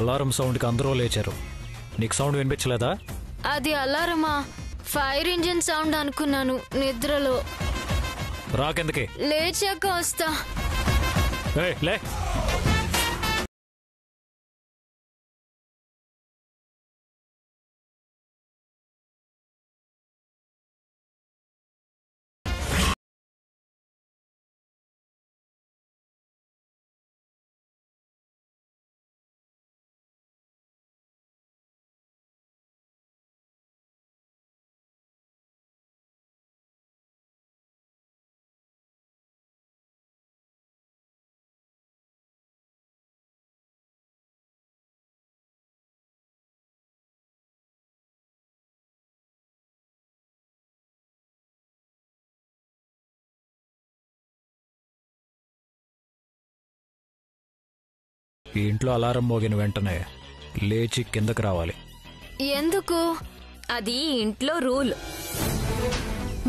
Alarm సౌండ్కి అందరూ లేచారు. నీకు సౌండ్ వినిపించలేదా? అది అలారమా? ఫైర్ ఇంజిన్ సౌండ్ అనుకున్నాను నిద్రలో. రాకెందుకే? లేచాక వస్తా. లే. ఈ ఇంట్లో అలారం మోగిన వెంటనే లేచి కిందకి రావాలి. ఎందుకు? అది ఇంట్లో రూల్.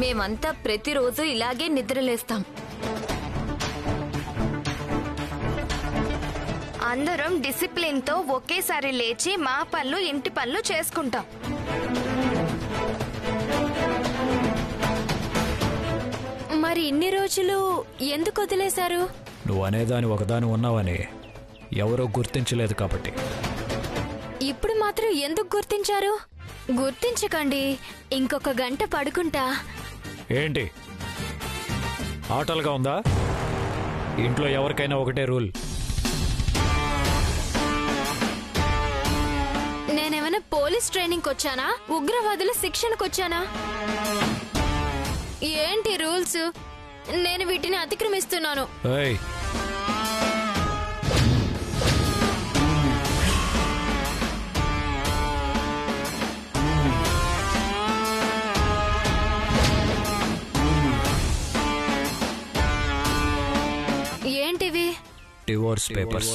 మేమంతా ప్రతిరోజు ఇలాగే నిద్రలేస్తాం. అందరం డిసిప్లిన్ తో ఒకేసారి లేచి మా పనులు ఇంటి పనులు చేసుకుంటాం. మరి ఇన్ని రోజులు ఎందుకు వదిలేశారు? నువ్వు అనేదాని ఒకదాని ఉన్నావని ఎవరో గుర్తించలేదు కాబట్టి. ఇప్పుడు మాత్రం ఎందుకు గుర్తించారు? గుర్తించకండి, ఇంకొక గంట పడుకుంటా. ఏంటి ఆటలుగా ఉందా? ఇంట్లో ఎవరికైనా ఒకటే రూల్. నేనేమైనా పోలీస్ ట్రైనింగ్ వచ్చానా? ఉగ్రవాదుల శిక్షణకు వచ్చానా? ఏంటి రూల్స్? నేను వీటిని అతిక్రమిస్తున్నాను. ఏంటివి? Divorce papers.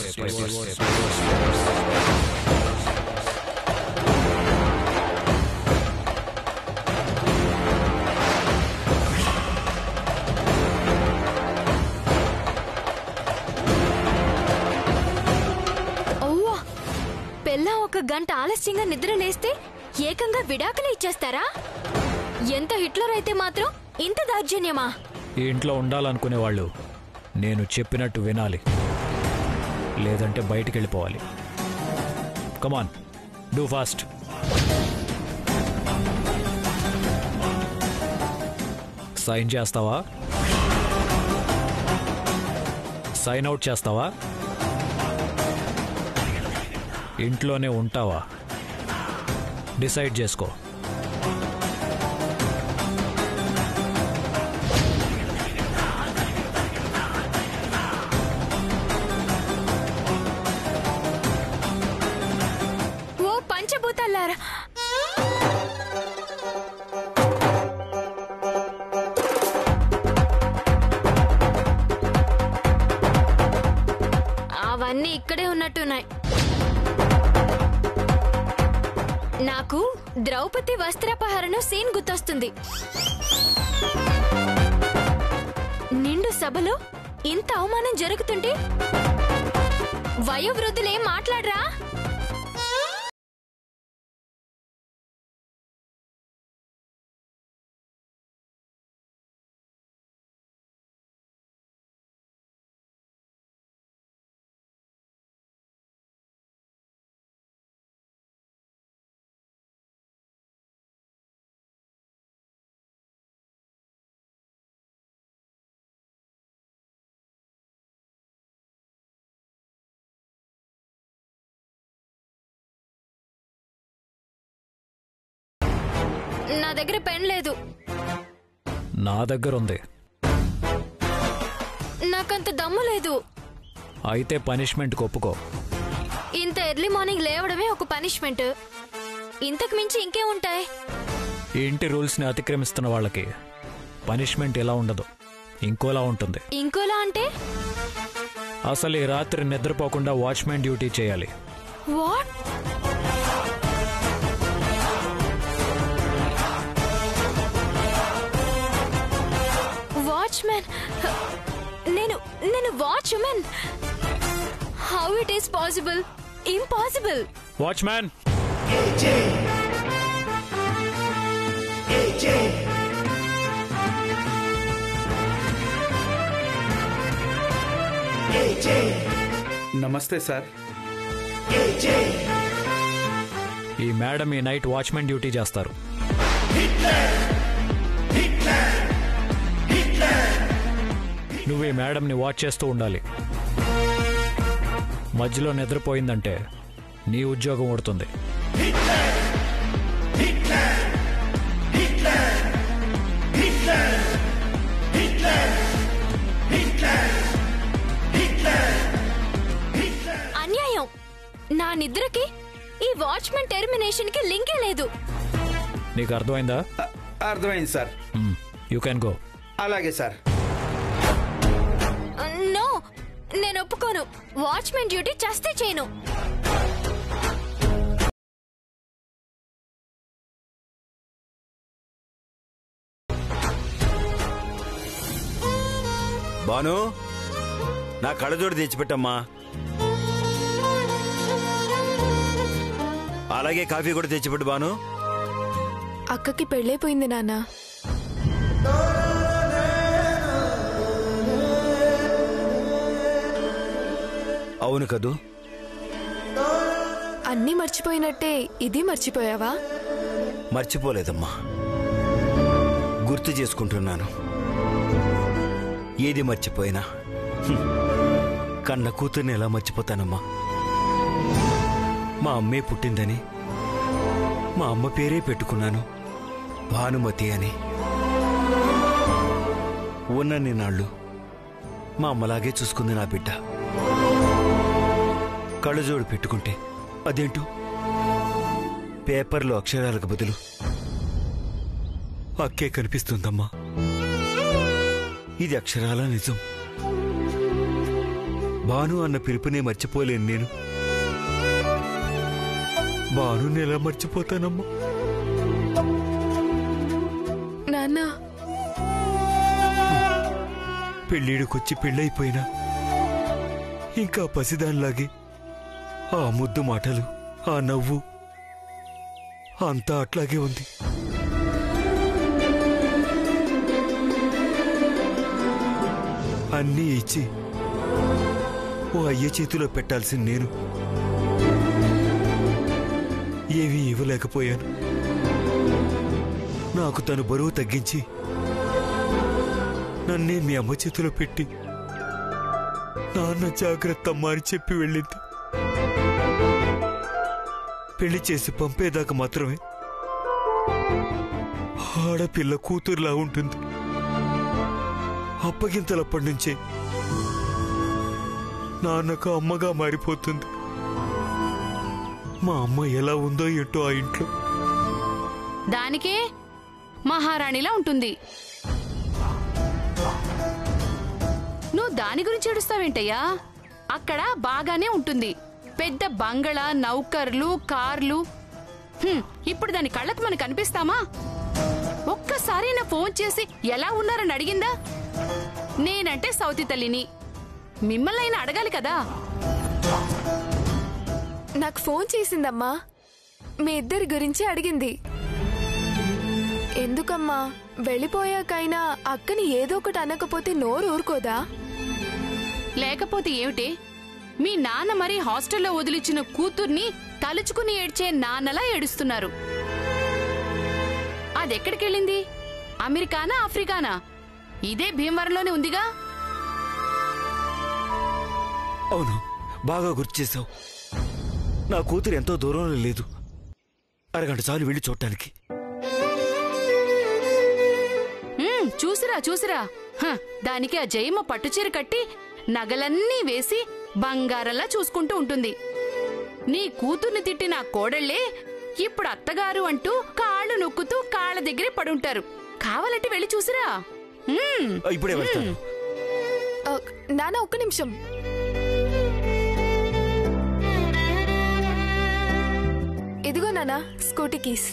ఓవ్వా, పెళ్ళాం ఒక గంట ఆలస్యంగా నిద్ర లేస్తే ఏకంగా విడాకులు ఇచ్చేస్తారా? ఎంత హిట్లర్ అయితే మాత్రం ఇంత దౌర్జన్యమా? ఈ ఇంట్లో ఉండాలనుకునే వాళ్ళు నేను చెప్పినట్టు వినాలి, లేదంటే బయటికి వెళ్ళిపోవాలి. కమాన్, డూ ఫాస్ట్. సైన్ చేస్తావా? సైన్ అవుట్ చేస్తావా? ఇంట్లోనే ఉంటావా? డిసైడ్ చేసుకో. పంచభూతాలారా, అవన్నీ ఇక్కడే ఉన్నట్టున్నాయి. నాకు ద్రౌపది వస్త్రాపహరణం సీన్ గుర్తొస్తుంది. నిండు సభలో ఇంత అవమానం జరుగుతుంటే వయోవృద్ధులేం మాట్లాడరా? నా దగ్గర పెన్ లేదు. నా దగ్గర ఉంది. నాకంత దమ్ము లేదు. అయితే పనిష్మెంట్ ఒప్పుకో. ఇంత ఎర్లీ మార్నింగ్ లేవడమే ఒక పనిష్మెంట్. ఇంతకు మించి ఇంకే ఉంటాయి? ఈ ఇంటి రూల్స్ ని అతిక్రమిస్తున్న వాళ్ళకి పనిష్మెంట్ ఎలా ఉండదు, ఇంకోలా ఉంటుంది. ఇంకోలా అంటే? అసలు ఈ రాత్రి నిద్రపోకుండా వాచ్మెన్ డ్యూటీ చేయాలి. వాట్? వాచ్మెన్? నేను watchmen? How it is possible? Impossible. Watchman, నమస్తే సార్. ఈ మేడం ఈ నైట్ వాచ్మెన్ డ్యూటీ చేస్తారు. నువ్వు ఈ మేడంని వాచ్ చేస్తూ ఉండాలి. మధ్యలో నిద్రపోయిందంటే నీ ఉద్యోగం ఊడుతుంది. అన్యాయం. నా నిద్రకి ఈ వాచ్మెన్ టెర్మినేషన్ కి లింకే లేదు. నీకు అర్థమైందా? అర్థమైంది సార్. You can go. అలాగే సార్. నో, నేను ఒప్పుకోను. వాచ్మెన్ డ్యూటీ చేస్తే చేయను. బాను, నా కళ్ళజోడు తెచ్చిపెట్టమ్మా. అలాగే కాఫీ కూడా తెచ్చిపెట్టు బాను. అక్కకి పెళ్ళైపోయింది నాన్న. అవును కదూ? అన్నీ మర్చిపోయినట్టే ఇది మర్చిపోయావా? మర్చిపోలేదమ్మా, గుర్తు చేసుకుంటున్నాను. ఏది మర్చిపోయినా కన్న కూతుర్ని ఎలా మర్చిపోతానమ్మా? మా అమ్మే పుట్టిందని మా అమ్మ పేరే పెట్టుకున్నాను, భానుమతి అని. ఉన్నన్ని నాళ్ళు మా అమ్మలాగే చూసుకుంది నా బిడ్డ. కళ్ళజోడు పెట్టుకుంటే అదేంటో పేపర్లో అక్షరాలకు బదులు అక్కే కనిపిస్తుందమ్మా. ఇది అక్షరాల నిజం. భాను అన్న పిలుపునే మర్చిపోలేను నేను. భానుని ఎలా మర్చిపోతానమ్మా? నాన్న, పెళ్ళిడికొచ్చి పెళ్ళైపోయినా ఇంకా పసిదానిలాగే ఆ ముద్దు మాటలు, ఆ నవ్వు అంతా అట్లాగే ఉంది. అన్నీ ఇచ్చి ఓ అయ్య చేతిలో పెట్టాల్సింది నేను ఏమీ ఇవ్వలేకపోయాను. నాకు తను బరువు తగ్గించి నన్నే మీ అమ్మ చేతిలో పెట్టి నాన్న జాగ్రత్త అమ్మా అని చెప్పి వెళ్ళింది. పెళ్లి చేసి పంపేదాకా మాత్రమే ఆడపిల్ల కూతురులా ఉంటుంది. అప్పగింతలప్పటి నుంచే నాన్నకు అమ్మగా మారిపోతుంది. మా అమ్మ ఎలా ఉందో ఏంటో ఆ ఇంట్లో. దానికే మహారాణిలా ఉంటుంది. నువ్వు దాని గురించి ఏడుస్తావేంటయ్యా? అక్కడ బాగానే ఉంటుంది. పెద్ద బంగళా, నౌకర్లు, కార్లు. ఇప్పుడు దాని కళ్ళకు మనకు కనిపిస్తామా? ఒక్కసారి నా ఫోన్ చేసి ఎలా ఉన్నారని అడిగిందా? నేనంటే సౌతి తల్లిని, మిమ్మల్ని అయినా అడగాలి కదా. నాకు ఫోన్ చేసిందమ్మా. మీ ఇద్దరి గురించి అడిగింది. ఎందుకమ్మా, వెళ్ళిపోయాకైనా అక్కని ఏదో ఒకటి అనకపోతే నోరు ఊరుకోదా? లేకపోతే ఏమిటి? మీ నాన్న మరి హాస్టల్లో వదిలిచ్చిన కూతుర్ని తలుచుకుని ఏడ్చే నాన్నలా ఏడుస్తున్నారు. అదెక్కడికెళ్ళింది? అమెరికానా, ఆఫ్రికానా? ఇదే భీమవరంలోనే ఉందిగా. అవును, బాగా గుర్తు చేశావు. నా కూతురు ఎంతో దూరంలో లేదు. అరగంట చాలు వెళ్ళి చూడటానికి. చూసిరా చూసిరా, దానికి ఆ జయమ్మ పట్టుచీర కట్టి నగలన్నీ వేసి బంగారంలా చూసుకుంటూ ఉంటుంది. నీ కూతుర్ని తిట్టిన కోడళ్లే ఇప్పుడు అత్తగారు అంటూ కాళ్ళు నొక్కుతూ కాళ్ళ దగ్గరే పడుంటారు. కావాలంటే వెళ్ళి చూసిరా. ఇప్పుడే వెళ్తాను. నాన్న, ఒక్క నిమిషం. ఇదిగో నాన్న, స్కూటీ కీస్.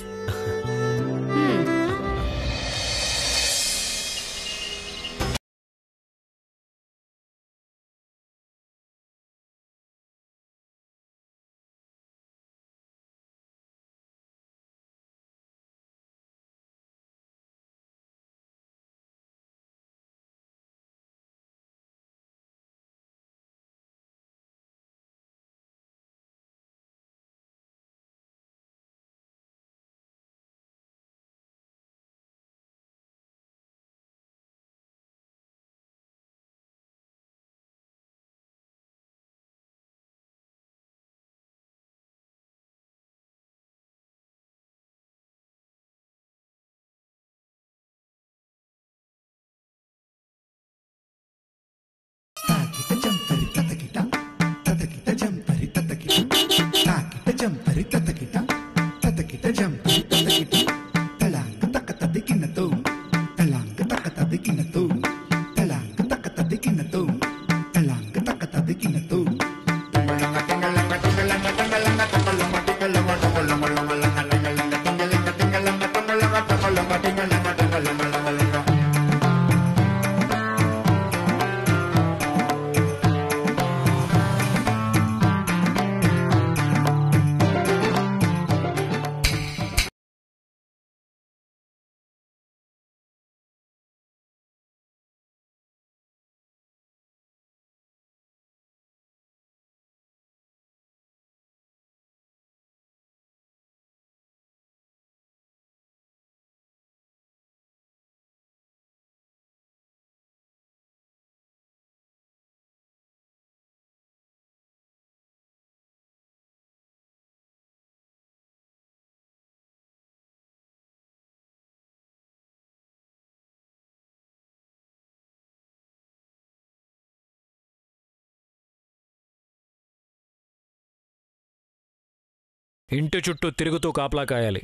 ఇంటి చుట్టూ తిరుగుతూ కాపలా కాయాలి.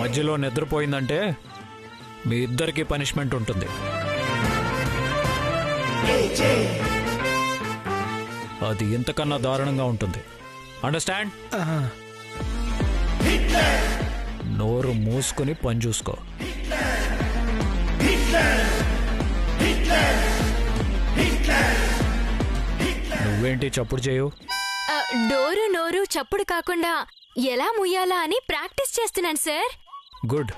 మధ్యలో నిద్రపోయిందంటే మీ ఇద్దరికి పనిష్మెంట్ ఉంటుంది. అది ఇంతకన్నా దారుణంగా ఉంటుంది. అండర్స్టాండ్? నోరు మూసుకుని పని చూసుకో. నువ్వేంటి చప్పుడు చేయు? డోరు నోరు చప్పుడు కాకుండా ఎలా ముయ్యాలా అని ప్రాక్టీస్ చేస్తున్నాను sir. Good.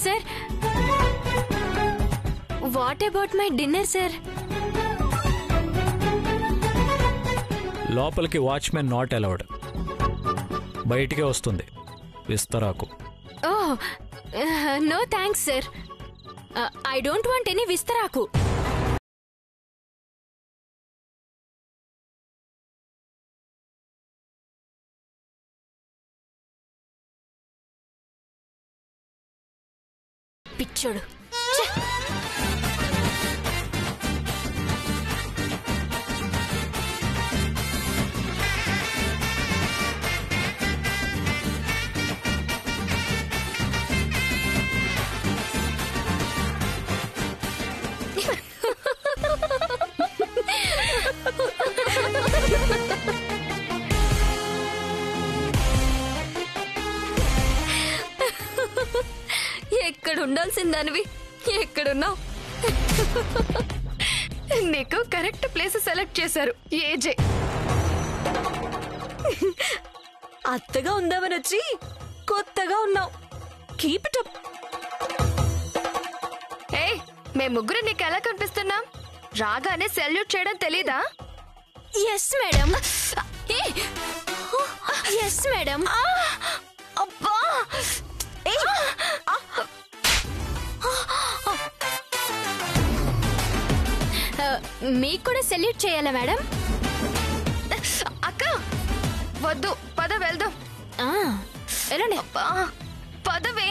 Sir, what about my dinner sir? లోపలికి వాచ్మెన్ నాట్ అలౌడ్. బయటికే వస్తుంది విస్తరాకు. Oh, no thanks sir. I don't want any విస్తరాకు. పిచ్చోడు. ఎక్కడుండాల్సిందానివి ఎక్కడున్నావు? నీకు కరెక్ట్ ప్లేస్ సెలెక్ట్ చేశారు. ఏజే అత్తగా ఉందామని వచ్చి కొత్తగా ఉన్నావు. Keep it up. ఏయ్, మేము ముగ్గురు నీకు ఎలా కనిపిస్తున్నాం? రాగానే సెల్యూట్ చేయడం తెలీదా? Yes madam. Yes madam. అబ్బా, మీకు కూడా సెల్యూట్ చేయాలా మేడం? అక్క వద్దు, పద వెళ్దాం. వెళ్ళండి. అబ్బా, పదవే.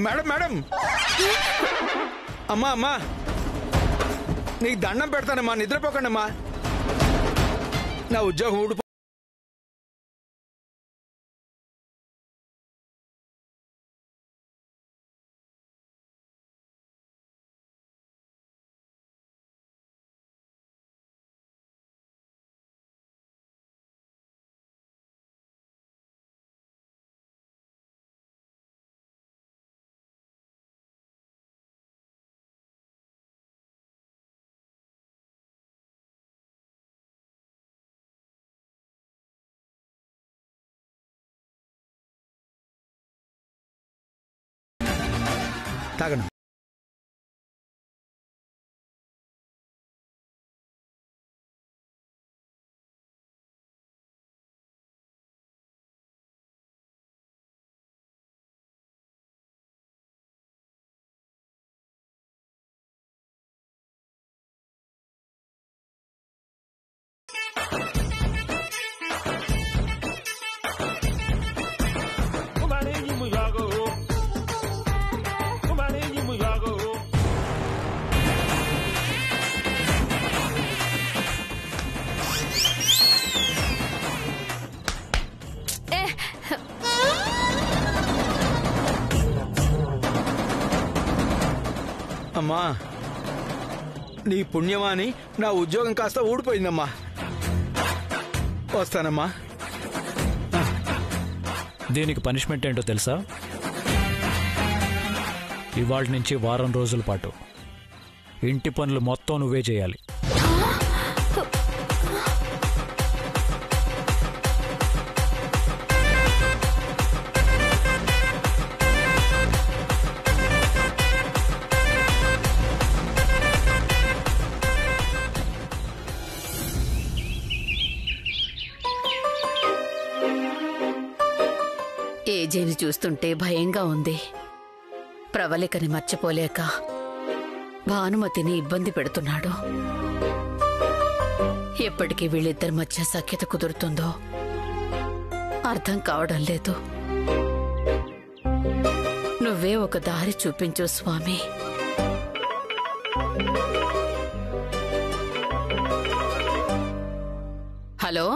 మేడం మేడం, అమ్మా అమ్మా, నీకు దండం పెడతానమ్మా, నిద్రపోకండమ్మా. నా ఉద్యోగం ఊడిపో. తాగను. అమ్మా నీ పుణ్యమాని నా ఉద్యోగం కాస్త ఊడిపోయిందమ్మా. వస్తానమ్మా. దీనికి పనిష్మెంట్ ఏంటో తెలుసా? ఇవాళ నుంచి వారం రోజుల పాటు ఇంటి పనులు మొత్తం నువ్వే చేయాలి. ఏజేని చూస్తుంటే భయంగా ఉంది. ప్రవళికని మర్చిపోలేక భానుమతిని ఇబ్బంది పెడుతున్నాడు. ఎప్పటికీ వీళ్ళిద్దరి మధ్య సఖ్యత కుదురుతుందో అర్థం కావడం లేదు. నువ్వే ఒక దారి చూపించు స్వామి. హలో,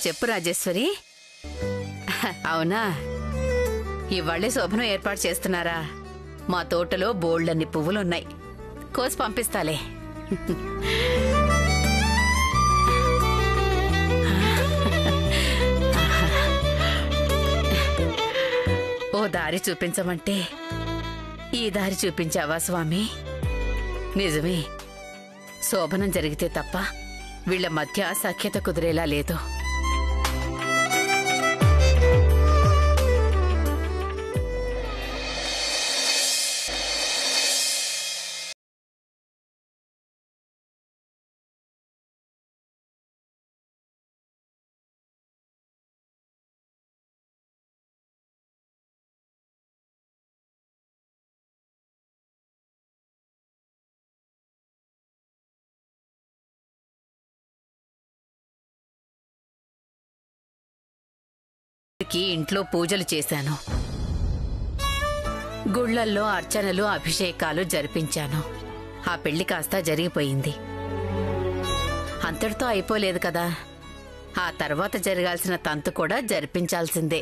చెప్పు రాజేశ్వరి. అవునా, ఇవాళ్లే శోభనం ఏర్పాటు చేస్తున్నారా? మా తోటలో బోల్డన్ని పువ్వులున్నాయి, కోసి పంపిస్తాలే. ఓ దారి చూపించమంటే ఈ దారి చూపించావా స్వామి? నిజమే, శోభనం జరిగితే తప్ప వీళ్ల మధ్య సఖ్యత కుదిరేలా లేదు. ఇంట్లో పూజలు చేశాను, గుళ్లల్లో అర్చనలు అభిషేకాలు జరిపించాను. ఆ పెళ్లి కాస్త జరిగిపోయింది. అంతటితో అయిపోలేదు కదా, ఆ తర్వాత జరగాల్సిన తంతు కూడా జరిపించాల్సిందే.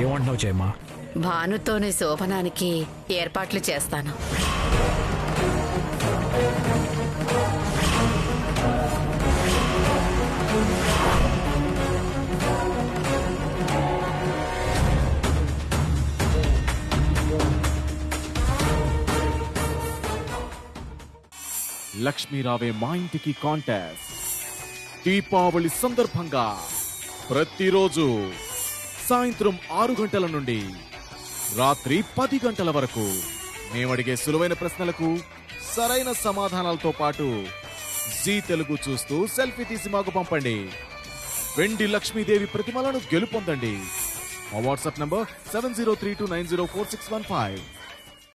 ఏమంటున్నావు జయమా? భానుతోని శోభనానికి ఏర్పాట్లు చేస్తాను. లక్ష్మీ రావే మా ఇంటికి కాంటెస్ట్ దీపావళి సందర్భంగా ప్రతిరోజు సాయంత్రం 6 గంటల నుండి రాత్రి 10 గంటల వరకు మేమడిగే సులువైన ప్రశ్నలకు సరైన సమాధానాలతో పాటు జీ తెలుగు చూస్తూ సెల్ఫీ తీసి మాకు పంపండి. వెండి లక్ష్మీదేవి ప్రతిమలను గెలుపొందండి. మా వాట్సాప్ నంబర్ 7032904615.